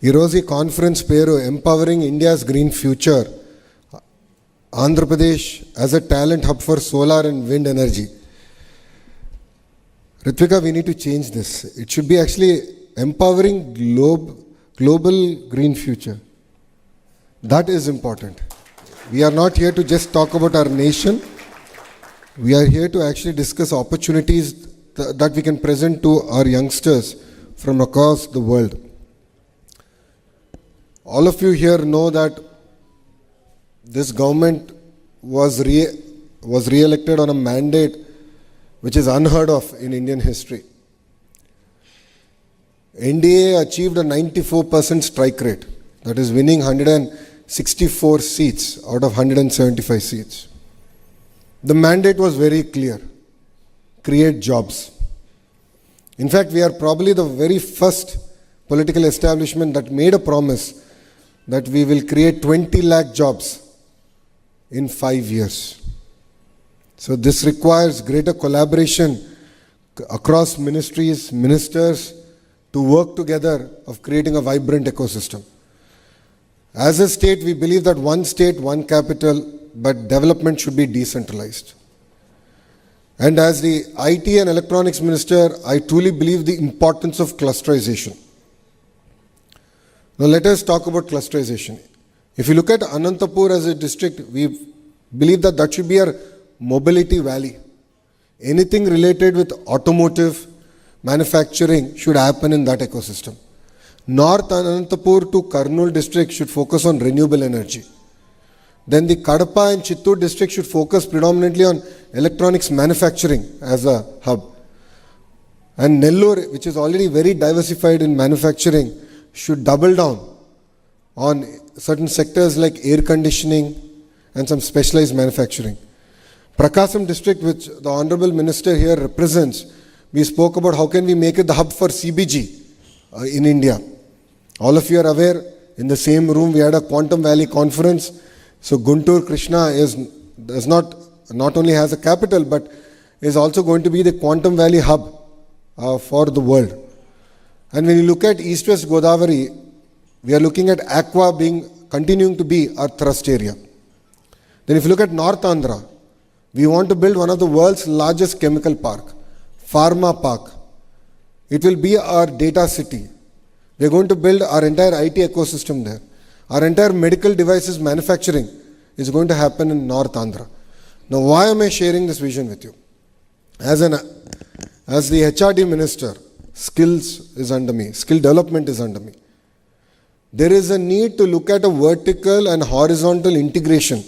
ఈరోజు ఈ కాన్ఫరెన్స్ పేరు empowering India's green future, Andhra Pradesh as a talent hub for solar and wind energy. Ritvika, we need to change this. It should be actually empowering global green future. That is important. We are not here to just talk about our nation. We are here to actually discuss opportunities that we can present to our youngsters from across the world. All of you here know that this government was re-elected on a mandate which is unheard of in Indian history. NDA achieved a 94% strike rate, that is winning 164 seats out of 175 seats. The mandate was very clear: create jobs. In fact, we are probably the very first political establishment that made a promise that we will create 20 lakh jobs in 5 years. So this requires greater collaboration across ministries, ministers, to work together of creating a vibrant ecosystem. As a state, we believe that one state, one capital, but development should be decentralized. And as the IT and electronics minister, I truly believe the importance of clusterization. Now let us talk about clusterization. If you look at Anantapur as a district, we believe that that should be our mobility valley. Anything related with automotive, manufacturing should happen in that ecosystem. North Anantapur to Kurnool district should focus on renewable energy. Then the Kadapa and Chittoor district should focus predominantly on electronics manufacturing as a hub. And Nellore, which is already very diversified in manufacturing, should double down on certain sectors like air conditioning and some specialized manufacturing. Prakasam district, which the Honorable Minister here represents, we spoke about how can we make it the hub for CBG in India. All of you are aware, in the same room we had a Quantum Valley conference. So Guntur Krishna does not only has a capital, but is also going to be the Quantum Valley hub for the world. And when you look at East-West Godavari, we are looking at Aqua continuing to be our thrust area. Then if you look at North Andhra, we want to build one of the world's largest chemical park, pharma park. It will be our data city. We are going to build our entire IT ecosystem there. Our entire medical devices manufacturing is going to happen in North Andhra. Now, why am I sharing this vision with you? As the HRD minister, skills is under me, skill development is under me. There is a need to look at a vertical and horizontal integration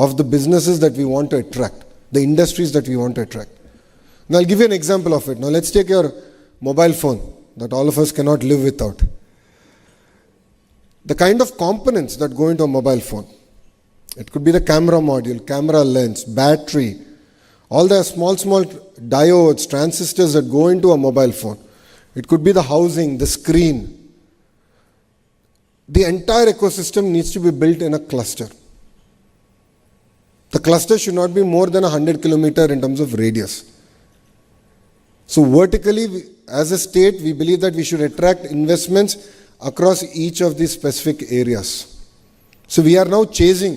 of the businesses that we want to attract, the industries that we want to attract. Now I'll give you an example of it. Now let's take your mobile phone that all of us cannot live without. The kind of components that go into a mobile phone. It could be the camera module, camera lens, battery, all the small diodes, transistors that go into a mobile phone. It could be the housing, the screen. The entire ecosystem needs to be built in a cluster. The cluster should not be more than 100 kilometers in terms of radius. So vertically, as a state, we believe that we should attract investments across each of these specific areas. So we are now chasing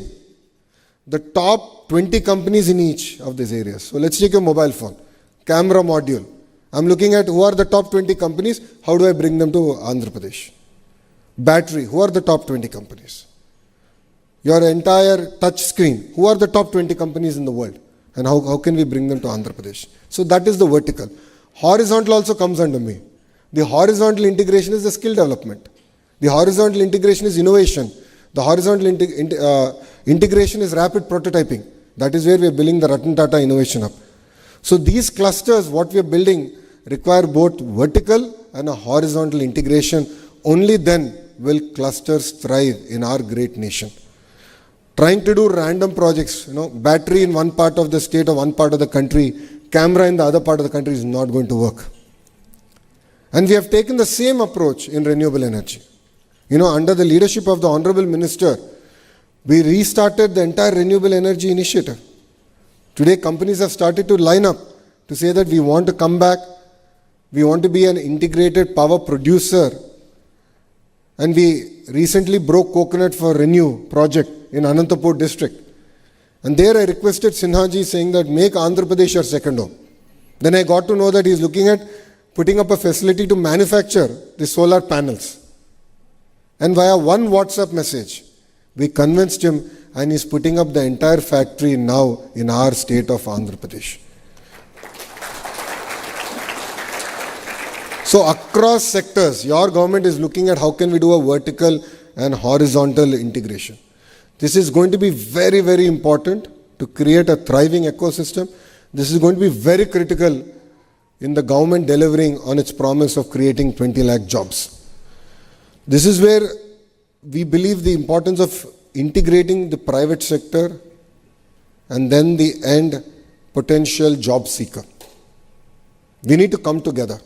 the top 20 companies in each of these areas. So let's take a mobile phone, camera module. I'm looking at who are the top 20 companies, how do I bring them to Andhra Pradesh? Battery, who are the top 20 companies? Your entire touch screen, who are the top 20 companies in the world? And how can we bring them to Andhra Pradesh? So that is the vertical. Horizontal also comes under me. The horizontal integration is the skill development. The horizontal integration is innovation. The horizontal integration is rapid prototyping. That is where we are building the Ratan Tata Innovation Hub. So these clusters, what we are building, require both vertical and a horizontal integration. Only then will clusters thrive in our great nation. Trying to do random projects, battery in one part of the state or one part of the country, camera in the other part of the country is not going to work. And we have taken the same approach in renewable energy. Under the leadership of the Honorable Minister, we restarted the entire renewable energy initiative. Today, companies have started to line up to say that we want to come back, we want to be an integrated power producer, And we recently broke coconut for Renew project in Anantapur district. And there I requested Sinhaji saying that make Andhra Pradesh your second home. Then I got to know that he is looking at putting up a facility to manufacture the solar panels. And via one WhatsApp message, we convinced him, and he's putting up the entire factory now in our state of Andhra Pradesh. So across sectors, your government is looking at how can we do a vertical and horizontal integration. This is going to be very, very important to create a thriving ecosystem. This is going to be very critical in the government delivering on its promise of creating 20 lakh jobs. This is where we believe the importance of integrating the private sector and then the end potential job seeker. We need to come together.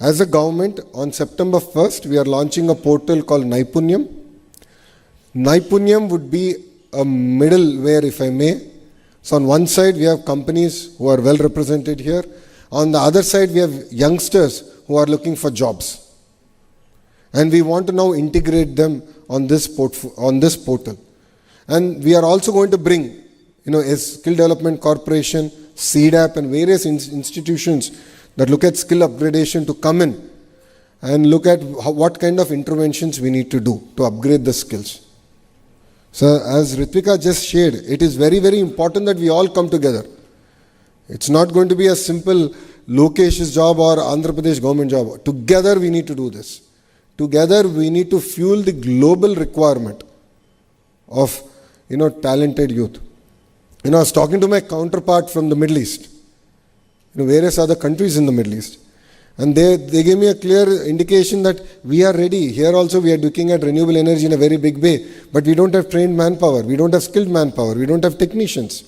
As a government, on September 1st, we are launching a portal called Naipunyam. Naipunyam would be a middleware, if I may. So on one side, we have companies who are well represented here. On the other side, we have youngsters who are looking for jobs. And we want to now integrate them on this portal. And we are also going to bring, a Skill Development Corporation, CDAP, and various institutions that look at skill upgradation to come in and look at what kind of interventions we need to do to upgrade the skills. So as Ritvika just shared, it is very, very important that we all come together. It's not going to be a simple Lokesh's job or Andhra Pradesh government job. Together we need to do this. Together we need to fuel the global requirement of, talented youth. I was talking to my counterpart from the Middle East, various other countries in the Middle East. And they gave me a clear indication that we are ready. Here also we are looking at renewable energy in a very big way. But we don't have trained manpower. We don't have skilled manpower. We don't have technicians.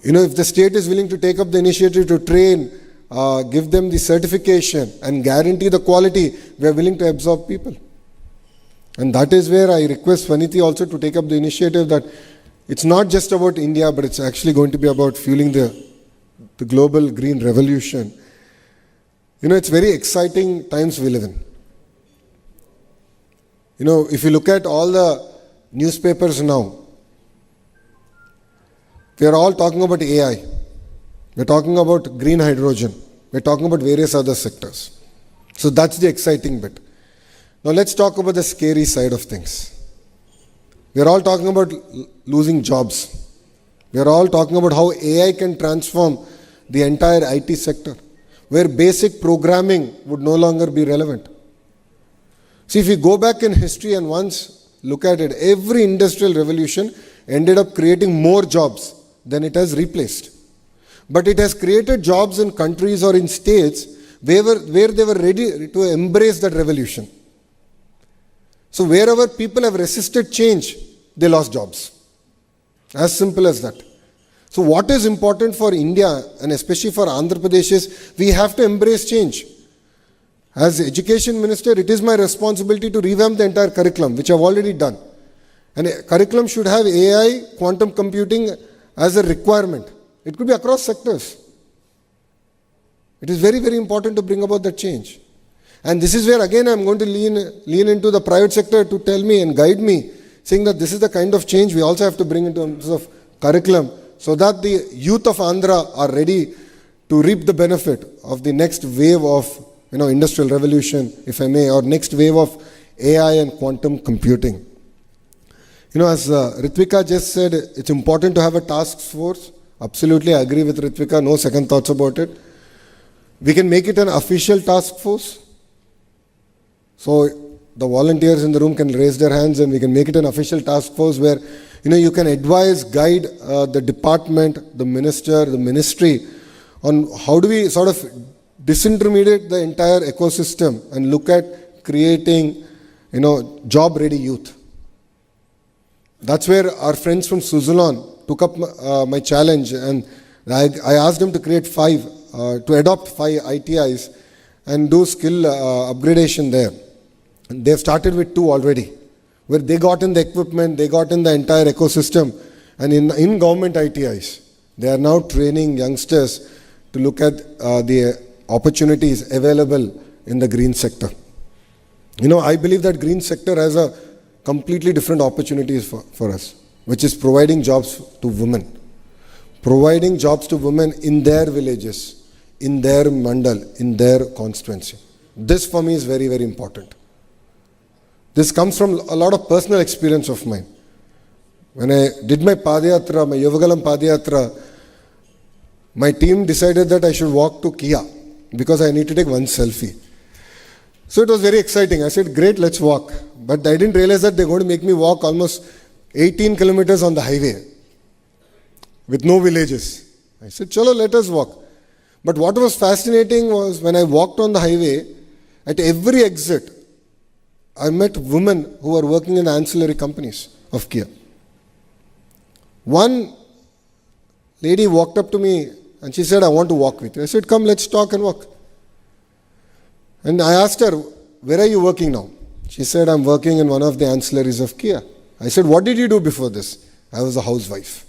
If the state is willing to take up the initiative to train, give them the certification and guarantee the quality, we are willing to absorb people. And that is where I request Vaniti also to take up the initiative that it's not just about India, but it's actually going to be about fueling the global green revolution. It's very exciting times we live in. If you look at all the newspapers now, we are all talking about AI. We're talking about green hydrogen. We're talking about various other sectors. So that's the exciting bit. Now let's talk about the scary side of things. We're all talking about losing jobs. We're all talking about how AI can transform the entire IT sector, where basic programming would no longer be relevant. See, if we go back in history and once look at it, every industrial revolution ended up creating more jobs than it has replaced. But it has created jobs in countries or in states where they were ready to embrace that revolution. So wherever people have resisted change, they lost jobs. As simple as that. So what is important for India and especially for Andhra Pradesh is we have to embrace change. As Education Minister, it is my responsibility to revamp the entire curriculum, which I have already done. And a curriculum should have AI, quantum computing as a requirement. It could be across sectors. It is very, very important to bring about that change. And this is where again I am going to lean into the private sector to tell me and guide me, saying that this is the kind of change we also have to bring in terms of curriculum, so that the youth of Andhra are ready to reap the benefit of the next wave of industrial revolution, if I may, or next wave of AI and quantum computing. As Ritvika just said, it's important to have a task force. Absolutely, I agree with Ritvika, no second thoughts about it. We can make it an official task force. So the volunteers in the room can raise their hands and we can make it an official task force where you can advise, guide the department, the minister, the ministry on how do we sort of disintermediate the entire ecosystem and look at creating, job-ready youth. That's where our friends from Suzlon took up my challenge, and I asked them to create to adopt 5 ITIs and do skill upgradation there. And they've started with 2 already, where they got in the equipment, they got in the entire ecosystem, and in government ITIs, they are now training youngsters to look at the opportunities available in the green sector. I believe that green sector has a completely different opportunities for us, which is providing jobs to women. Providing jobs to women in their villages, in their mandal, in their constituency. This for me is very, very important. This comes from a lot of personal experience of mine. When I did my Padayatra, my Yovagalam Padayatra, my team decided that I should walk to Kia because I need to take one selfie. So it was very exciting. I said, great, let's walk. But I didn't realize that they're going to make me walk almost 18 kilometers on the highway with no villages. I said, chalo, let us walk. But what was fascinating was when I walked on the highway, at every exit, I met women who were working in the ancillary companies of Kia. One lady walked up to me and she said, I want to walk with you. I said, come, let's talk and walk. And I asked her, where are you working now? She said, I'm working in one of the ancillaries of Kia. I said, what did you do before this? I was a housewife.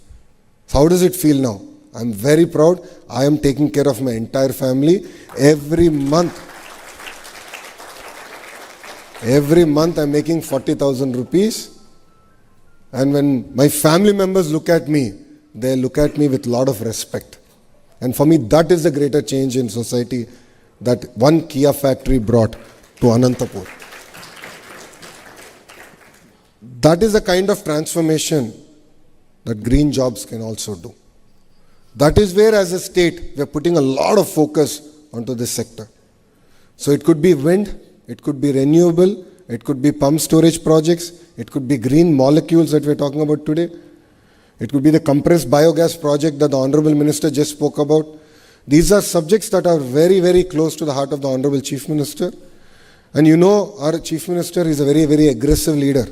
So how does it feel now? I'm very proud. I am taking care of my entire family every month. Every month I'm making 40,000 rupees. And when my family members look at me, they look at me with a lot of respect. And for me, that is the greater change in society that one Kia factory brought to Anantapur. That is the kind of transformation that green jobs can also do. That is where, as a state, we are putting a lot of focus onto this sector. So it could be wind, it could be renewable, it could be pump storage projects, it could be green molecules that we are talking about today. It could be the compressed biogas project that the Honorable Minister just spoke about. These are subjects that are very, very close to the heart of the Honorable Chief Minister. And our Chief Minister is a very, very aggressive leader.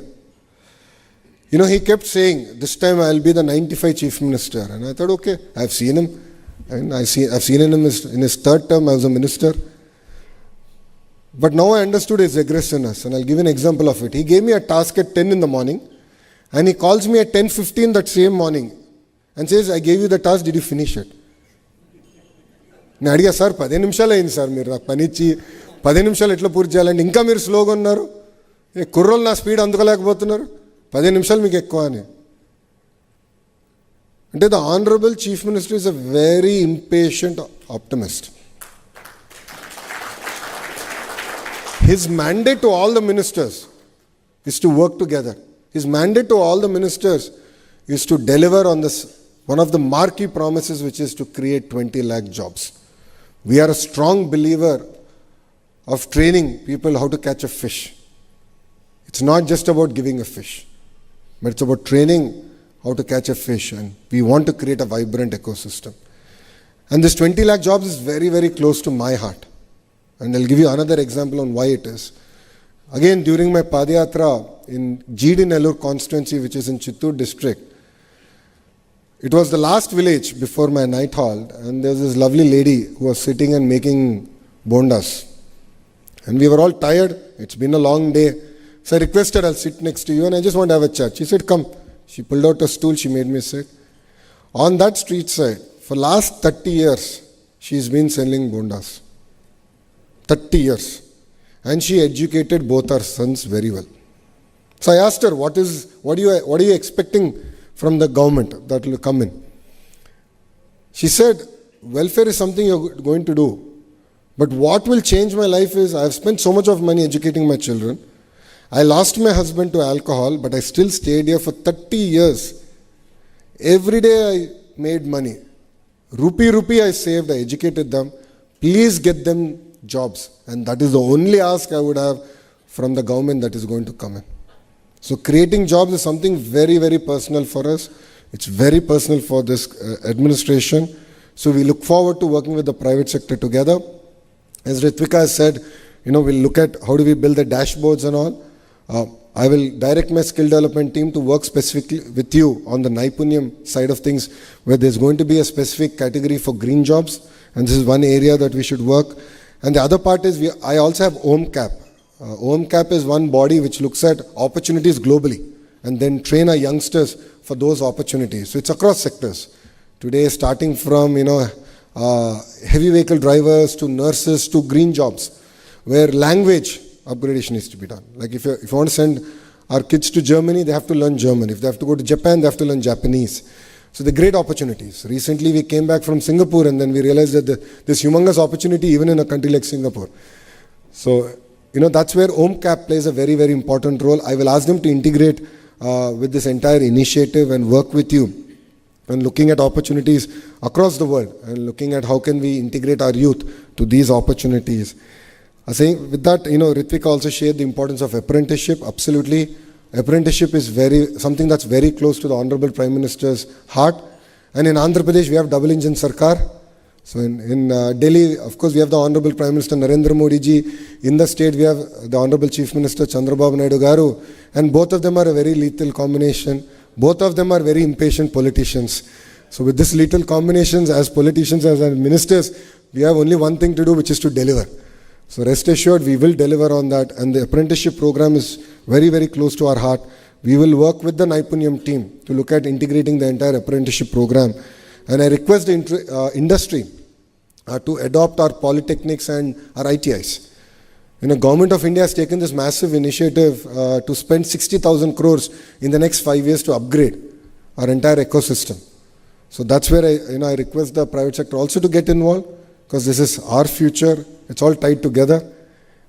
He kept saying, this time I'll be the 95 Chief Minister. And I thought, okay, I've seen him. And I've seen him in his third term as a minister. But now I understood his aggressiveness. And I'll give you an example of it. He gave me a task at 10 in the morning. And he calls me at 10:15 that same morning. And says, I gave you the task, did you finish it? నేను అడిగా sir 10 నిమిషాలు అయింది sir మీరు నాకు పని ఇచ్చి 10 నిమిషాలు ఎట్లా పూర్తి చేయాలంటే ఇంకా మీరు స్లోగా ఉన్నారు కుర్రోళ్ళు నా స్పీడ్ అందుకోలేకపోతున్నారు 10 నిమిషాలు మీకు ఎక్కువ అని అంటే the honourable chief minister is a very impatient optimist. His mandate to all the ministers is to work together. His mandate to all the ministers is to deliver on this, one of the marquee promises, which is to create 20 lakh jobs. We are a strong believer of training people how to catch a fish. It's not just about giving a fish, but it's about training how to catch a fish, and we want to create a vibrant ecosystem. And this 20 lakh jobs is very, very close to my heart. And I'll give you another example on why it is. Again, during my Padayatra in GD Nellore constituency, which is in Chittoor district, it was the last village before my night halt, and there was this lovely lady who was sitting and making bondas. And we were all tired. It's been a long day. So I requested, I'll sit next to you and I just want to have a chat. She said, come. She pulled out a stool, she made me sit. On that street side, for last 30 years, she's been selling bondas. 30 years. And she educated both our sons very well. So I asked her, what are you expecting from the government that will come in? She said, welfare is something you're going to do. But what will change my life is, I've spent so much of money educating my children. I lost my husband to alcohol, but I still stayed here for 30 years. Every day I made money. Rupee I saved, I educated them. Please get them jobs. And that is the only ask I would have from the government that is going to come in. So creating jobs is something very, very personal for us. It's very personal for this administration. So we look forward to working with the private sector together. As Ritvika has said, we'll look at how do we build the dashboards and all. I will direct my skill development team to work specifically with you on the Naipunyam side of things, where there's going to be a specific category for green jobs. And this is one area that we should work. And the other part is, I also have OMCAP. OMCAP is one body which looks at opportunities globally and then train our youngsters for those opportunities. So it's across sectors. Today, starting from, heavy vehicle drivers to nurses to green jobs, where language, upgradation needs to be done. Like if you want to send our kids to Germany, they have to learn German. If they have to go to Japan, they have to learn Japanese. So the great opportunities. Recently we came back from Singapore and then we realized that there's humongous opportunity even in a country like Singapore. So, that's where OMCAP plays a very, very important role. I will ask them to integrate with this entire initiative and work with you and looking at opportunities across the world and looking at how can we integrate our youth to these opportunities. I think with that, Ritvik also shared the importance of apprenticeship. Absolutely. Apprenticeship is something that's very close to the Honorable Prime Minister's heart. And in Andhra Pradesh, we have double engine Sarkar. So in Delhi, of course, we have the Honorable Prime Minister Narendra Modi ji. In the state, we have the Honorable Chief Minister Chandrababu Naidu Garu. And both of them are a very lethal combination. Both of them are very impatient politicians. So with this lethal combinations, as politicians, as ministers, we have only one thing to do, which is to deliver. So rest assured, we will deliver on that. And the apprenticeship program is very, very close to our heart. We will work with the Naipunyam team to look at integrating the entire apprenticeship program. And I request the industry to adopt our polytechnics and our ITIs. Government of India has taken this massive initiative to spend 60,000 crores in the next 5 years to upgrade our entire ecosystem. So that's where I request the private sector also to get involved, because this is our future. It's all tied together.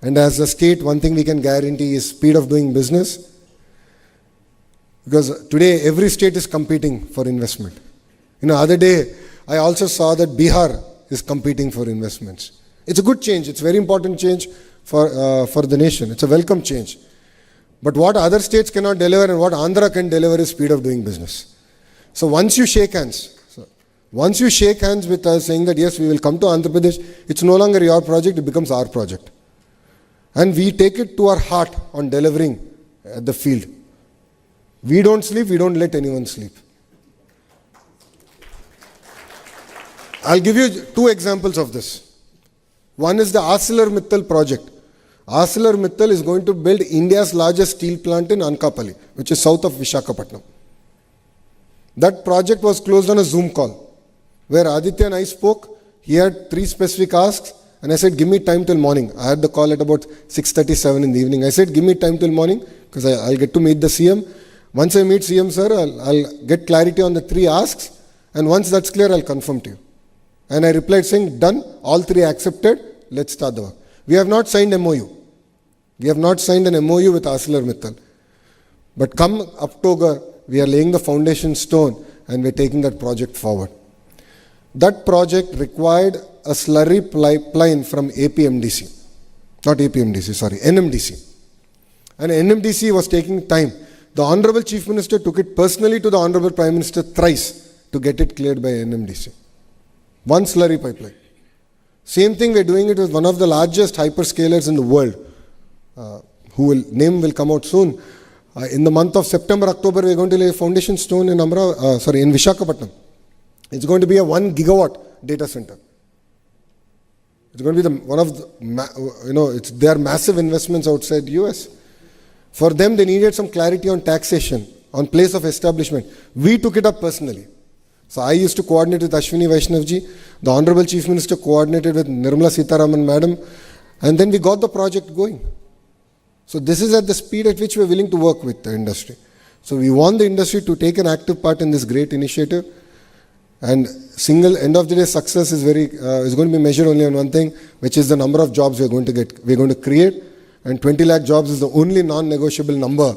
And as a state, one thing we can guarantee is speed of doing business. Because today, every state is competing for investment. Other day, I also saw that Bihar is competing for investments. It's a good change. It's a very important change for the nation. It's a welcome change. But what other states cannot deliver and what Andhra can deliver is speed of doing business. So once you shake hands with us saying that yes, we will come to Andhra Pradesh, it's no longer your project, it becomes our project. And we take it to our heart on delivering at the field. We don't sleep, we don't let anyone sleep. I'll give you 2 examples of this. One is the ArcelorMittal project. ArcelorMittal is going to build India's largest steel plant in Anakapalli, which is south of Visakhapatnam. That project was closed on a Zoom call, where Aditya and I spoke. He had 3 specific asks, and I said, give me time till morning. I had the call at about 6:37 in the evening. I said, give me time till morning, because I'll get to meet the CM. Once I meet CM, sir, I'll get clarity on the 3 asks, and once that's clear, I'll confirm to you. And I replied saying, done, all 3 accepted, let's start the work. We have not signed MOU. We have not signed an MOU with ArcelorMittal. But come October, we are laying the foundation stone and we're taking that project forward. That project required a slurry pipeline from NMDC. And NMDC was taking time. The Honorable Chief Minister took it personally to the Honorable Prime Minister thrice to get it cleared by NMDC. One slurry pipeline. Same thing we're doing it with one of the largest hyperscalers in the world, name will come out soon. In the month of September, October, we're going to lay a foundation stone in Visakhapatnam. It's going to be a 1 gigawatt data center. It's going to be they are massive investments outside the US. For them, they needed some clarity on taxation, on place of establishment. We took it up personally. So I used to coordinate with Ashwini Vaishnavji. The Honorable Chief Minister coordinated with Nirmala Sitharaman Madam. And then we got the project going. So this is at the speed at which we are willing to work with the industry. So we want the industry to take an active part in this great initiative. And end of the day success is going to be measured only on one thing, which is the number of jobs we're going to create. And 20 lakh jobs is the only non-negotiable number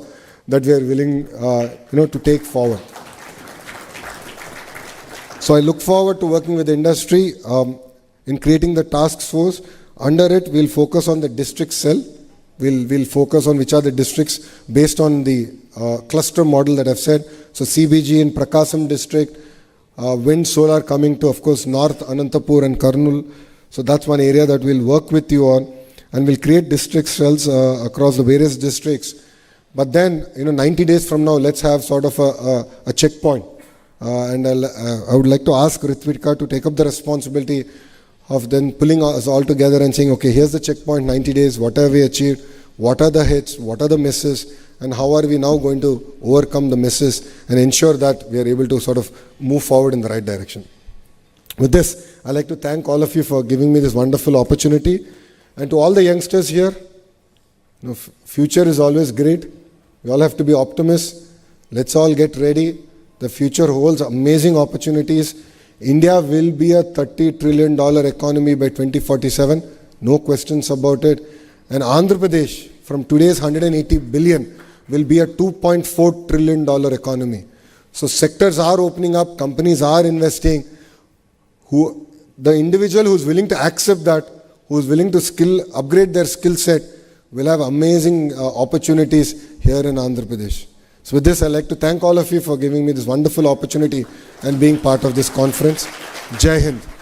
that we are willing to take forward. So I look forward to working with the industry in creating the task force. Under it, we'll focus on the district cell. We'll focus on which are the districts based on the cluster model that I've said. So CBG in Prakasam district, wind, solar coming to, of course, North, Anantapur and Kurnool. So that's one area that we'll work with you on. And we'll create district cells across the various districts. But then, 90 days from now, let's have sort of a checkpoint. And I would like to ask Ritvika to take up the responsibility of then pulling us all together and saying, okay, here's the checkpoint, 90 days, what have we achieved, what are the hits, what are the misses, and how are we now going to overcome the misses and ensure that we are able to sort of move forward in the right direction. With this, I'd like to thank all of you for giving me this wonderful opportunity. And to all the youngsters here, Future is always great. We all have to be optimists. Let's all get ready. The future holds amazing opportunities. India will be a $30 trillion economy by 2047. No questions about it. And Andhra Pradesh, from today's 180 billion, will be a $2.4 trillion economy. So sectors are opening up, companies are investing. The individual who's willing to accept that, who's willing to upgrade their skill set, will have amazing opportunities here in Andhra Pradesh. So with this, I'd like to thank all of you for giving me this wonderful opportunity and being part of this conference. Jai Hind.